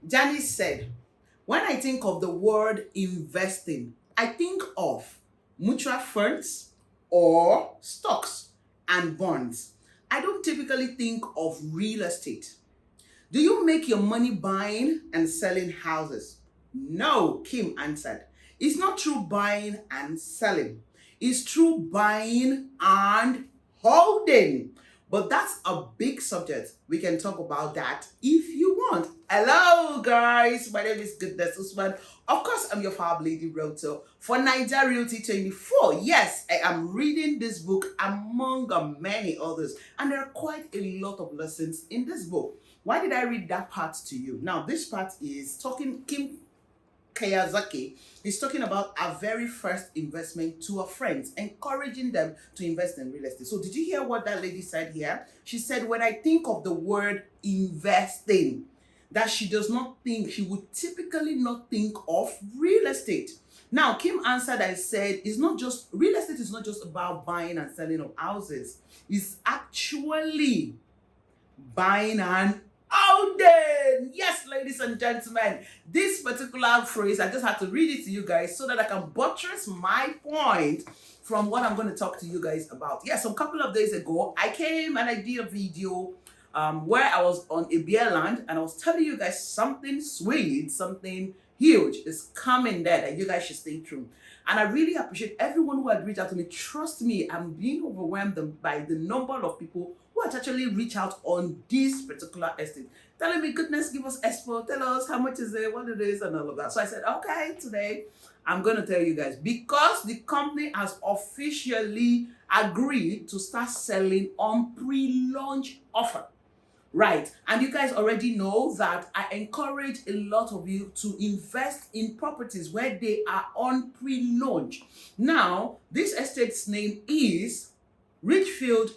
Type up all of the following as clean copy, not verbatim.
Janice said, when I think of the word investing, I think of mutual funds or stocks and bonds. I don't typically think of real estate. Do you make your money buying and selling houses? No, Kim answered. It's not true buying and selling. It's true buying and holding. But that's a big subject. We can talk about that if you want. Hello, guys. My name is Goodness Usman. Of course, I'm your Fab Lady Realtor for Niger Realty 24. Yes, I am reading this book among many others, and there are quite a lot of lessons in this book. Why did I read that part to you? Now, this part is talking, Kim Kiyosaki is talking about our very first investment to our friends, encouraging them to invest in real estate. So, did you hear what that lady said here? She said, when I think of the word investing, that she does not think, she would typically not think of real estate. Now, Kim answered, I said, it's not just, real estate is not just about buying and selling of houses. It's actually buying and holding. Yes, ladies and gentlemen, this particular phrase, I just had to read it to you guys so that I can buttress my point from what I'm going to talk to you guys about. Yes, a couple of days ago, I came and I did a video where I was on Epe land, and I was telling you guys something sweet, something huge is coming there that you guys should stay tuned. And I really appreciate everyone who had reached out to me. Trust me, I'm being overwhelmed by the number of people who had actually reached out on this particular estate, telling me, goodness, give us expo, tell us how much is it, what it is, and all of that. So I said, okay, today I'm going to tell you guys, because the company has officially agreed to start selling on pre-launch offer. Right. And you guys already know that I encourage a lot of you to invest in properties where they are on pre-launch. Now, this estate's name is Richfield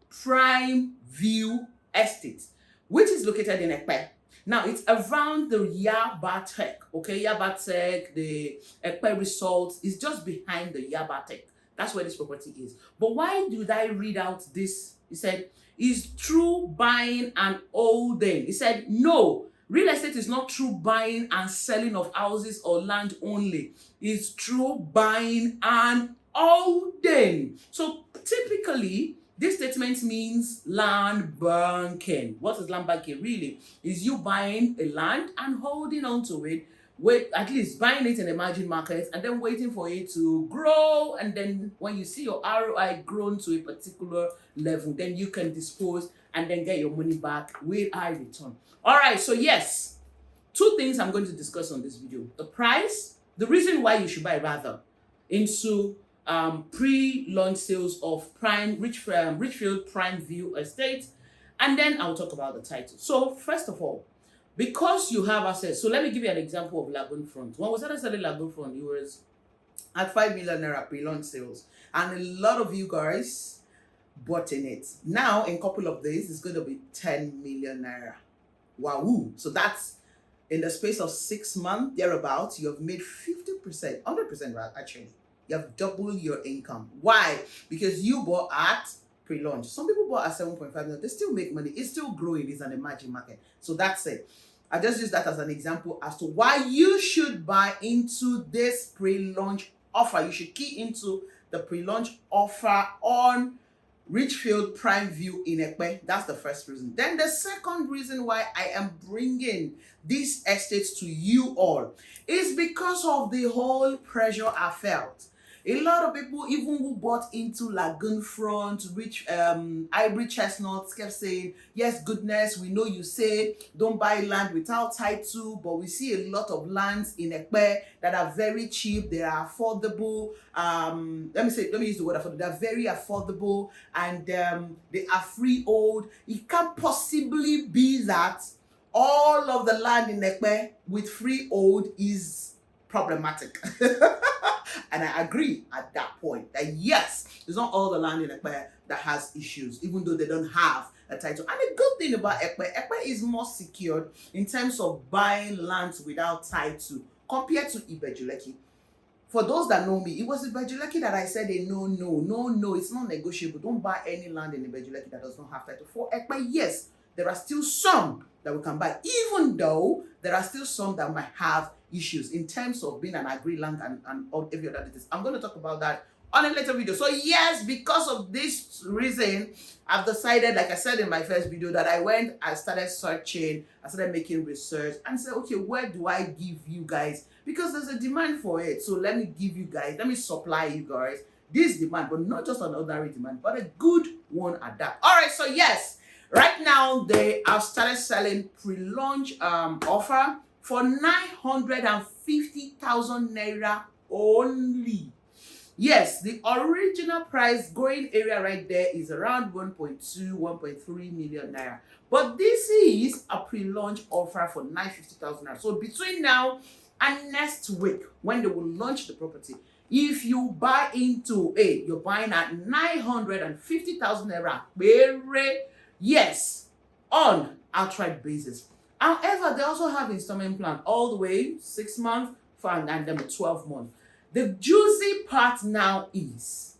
Primeview Estate, which is located in Epe. Now, it's around the Yabatek, okay? Yabatek, the Epe Resort is just behind the Yabatek. That's where this property is. But why did I read out this? He said, is true buying and holding. He said, no, real estate is not true buying and selling of houses or land only. It's true buying and holding. So typically, this statement means land banking. What is land banking really? Is you buying a land and holding on to it, at least buying it in the margin market and then waiting for it to grow, and then when you see your ROI grown to a particular level, then you can dispose and then get your money back with high return. All right, so yes, two things I'm going to discuss on this video: the price, the reason why you should buy rather into pre-launch sales of Richfield Primeview Estate, and then I'll talk about the title. So first of all, because you have access, so let me give you an example of Lagoon Front. When we started selling Lagoon Front, it was at 5 million naira pre-launch sales, and a lot of you guys bought in it. Now, in a couple of days, it's going to be 10 million naira. Wahoo! So that's in the space of 6 months, thereabouts, you have made 50%, 100% right, actually. You have doubled your income. Why? Because you bought at pre-launch. Some people bought at 7.5 million. They still make money. It's still growing. It's an emerging market. So that's it. I just use that as an example as to why you should buy into this pre-launch offer. You should key into the pre-launch offer on Richfield Primeview in Epe. That's the first reason. Then the second reason why I am bringing these estates to you all is because of the whole pressure I felt. A lot of people, even who bought into Lagoon Front, Ivory Chestnuts, kept saying, yes, goodness, we know you say don't buy land without title, but we see a lot of lands in Epe that are very cheap, they are affordable. Let me use the word affordable. They're very affordable, and they are freehold. It can't possibly be that all of the land in Epe with freehold is problematic. And I agree at that point that yes, it's not all the land in Epe that has issues, even though they don't have a title. And the good thing about Epe is more secured in terms of buying lands without title compared to IJEBU Lekki. For those that know me, it was IJEBU Lekki that I said no, it's not negotiable. Don't buy any land in IJEBU Lekki that does not have title. For Epe, yes, there are still some that we can buy, even though there are still some that might have issues in terms of being an agri land and all every other details. I'm going to talk about that on a later video. So yes, because of this reason, I've decided, like I said in my first video, that I started searching, I started making research and said, okay, where do I give you guys? Because there's a demand for it. So let me give you guys, let me supply you guys this demand, but not just an ordinary demand, but a good one at that. All right, so yes, right now they have started selling pre-launch offer for 950,000 naira only. Yes, the original price going area right there is around 1.2, 1.3 million naira. But this is a pre-launch offer for 950,000 naira. So between now and next week, when they will launch the property, if you buy into it, you're buying at 950,000 naira. Yes, on outright basis. However, they also have installment plan all the way 6 months and then 12 months. The juicy part now is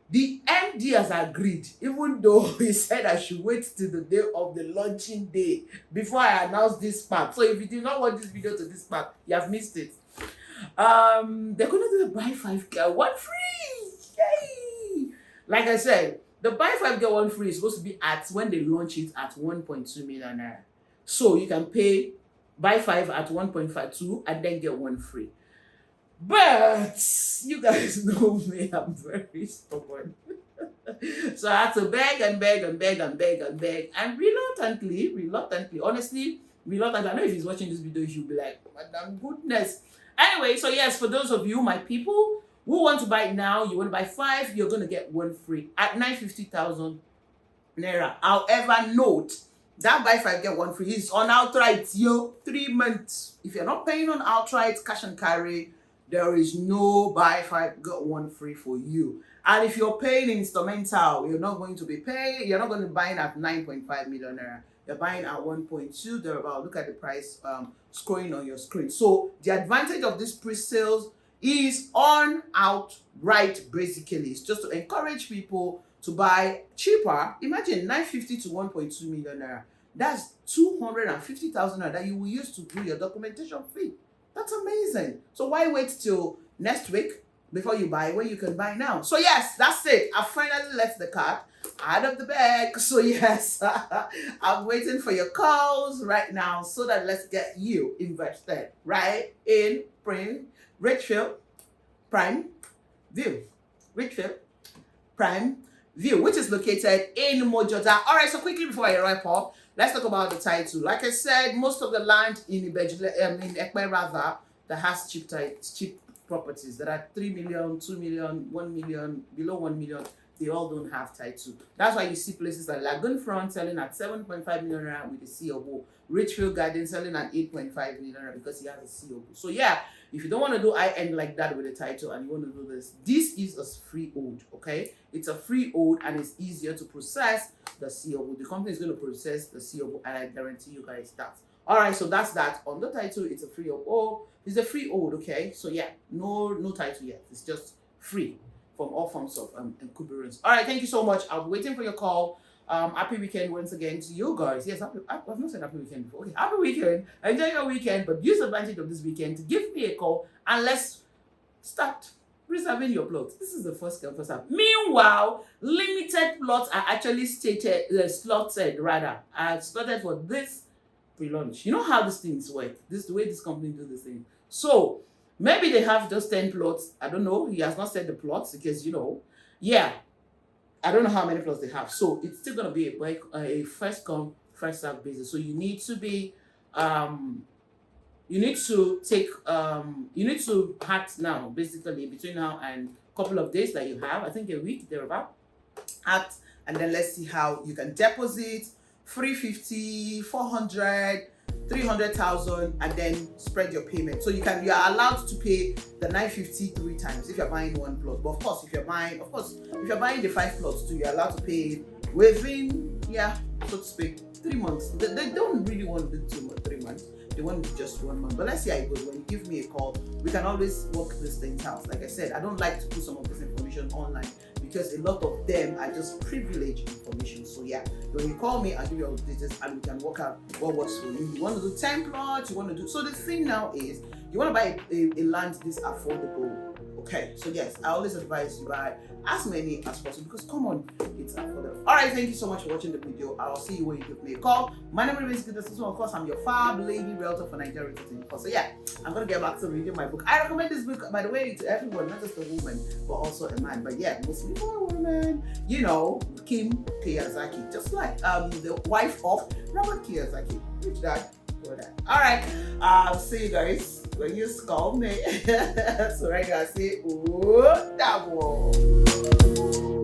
the MD has agreed, even though he said I should wait till the day of the launching day before I announce this part. So if you did not watch this video to this part, you have missed it. They're gonna do the buy 5 get 1 free. Yay! Like I said, the buy 5 get 1 free is supposed to be at when they launch it at 1.2 million naira. So you can pay buy 5 at 1.52 and then get 1 free. But you guys know me, I'm very stubborn. So I had to beg and beg and beg and beg and beg. And reluctantly, honestly, reluctantly, I know if he's watching this video, he'll be like, Madam goodness. Anyway, so yes, for those of you, my people, who want to buy it now, you want to buy 5, you're going to get 1 free at 950,000 naira. However, note, that buy 5 get 1 free is on outright, 3 months. If you're not paying on outright, cash and carry, there is no buy 5 get 1 free for you. And if you're paying instrumental, you're not going to be paying, you're not going to be buying at 9.5 million naira. You're buying at 1.2 thereabout. Look at the price scrolling on your screen. So the advantage of this pre-sales is on outright, basically. It's just to encourage people to buy cheaper. Imagine 950 to 1.2 million naira. That's 250,000 naira that you will use to do your documentation fee. That's amazing. So why wait till next week before you buy when you can buy now? So yes, that's it. I finally left the cat out of the bag. So yes, I'm waiting for your calls right now so that let's get you invested right in Richfield Primeview. Richfield Primeview, which is located in Mojota. All right, so quickly before I wrap up, let's talk about the title. Like I said, most of the land in Epe rather, that has cheap properties that are 3 million, 2 million, 1 million, below 1 million, they all don't have title. That's why you see places like Lagoon Front selling at 7.5 million naira with a COO. Richfield Garden selling at 8.5 million naira because he has a COO. So yeah, if you don't want to do high-end like that with a title and you want to do this, this is a freehold, okay? It's a freehold and it's easier to process the COO. The company is going to process the COO and I guarantee you guys that. All right, so that's that. On the title, it's a freehold. Oh, it's a freehold, okay? So yeah, no title yet. It's just free from all forms of encumbrance. All right, thank you so much. I'll be waiting for your call. Happy weekend once again to you guys. Yes, I've not said happy weekend before. Okay, happy weekend. Enjoy your weekend, but use advantage of this weekend to give me a call and let's start reserving your plots. This is the first come, first serve. Meanwhile, limited plots are actually slotted rather. I've slotted for this pre-launch. You know how these things work. This is the way this company do this thing. So maybe they have just 10 plots. I don't know. He has not said the plots because, you know, yeah, I don't know how many plots they have. So it's still going to be a first come, first serve basis. So you need to be, you need to act now, basically, between now and a couple of days that you have. I think a week, thereabout. Act, and then let's see how you can deposit 350, 400, 300,000 and then spread your payment. So you are allowed to pay the 950 3 times if you're buying 1 plot. But of course, if you're buying the 5 plots too, you're allowed to pay it within, yeah, so to speak, 3 months. They don't really want to do too much, 3 months. They want to do just 1 month. But let's see how it goes. When you give me a call, we can always work these things out. Like I said, I don't like to put some of this information online because a lot of them are just privileged information. So yeah, when you call me, I'll give you all the details and we can work out what works for you. You want to do 10 plots, you want to do, so the thing now is, you want to buy a land this affordable. Okay, so yes, I always advise you buy as many as possible because come on, it's affordable. All right, thank you so much for watching the video. I'll see you when you give me a call. My name is Richfield Primeview. Of course, I'm your fab lady realtor for Nigeria. So yeah, I'm gonna get back to reading my book. I recommend this book, by the way, to everyone, not just a woman, but also a man. But yeah, mostly for women. You know, Kim Kiyosaki, just like the wife of Robert Kiyosaki. Rich dad, poor dad. All right, I'll see you guys when you call me. So right now, I say, oh, double.